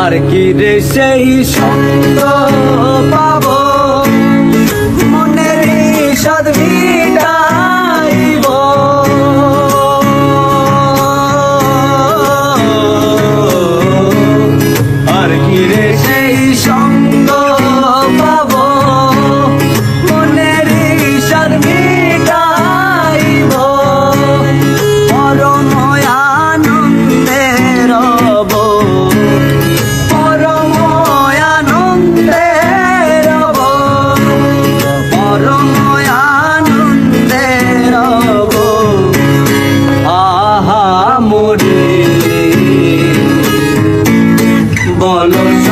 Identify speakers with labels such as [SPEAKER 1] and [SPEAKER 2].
[SPEAKER 1] আর কি রে সেই সঙ্গ পাব মনের সাদ মিটাইব আর কি রে সেই সঙ্গ পাব মনের সাদ মিটাইব পরম আনন্দে রব বলো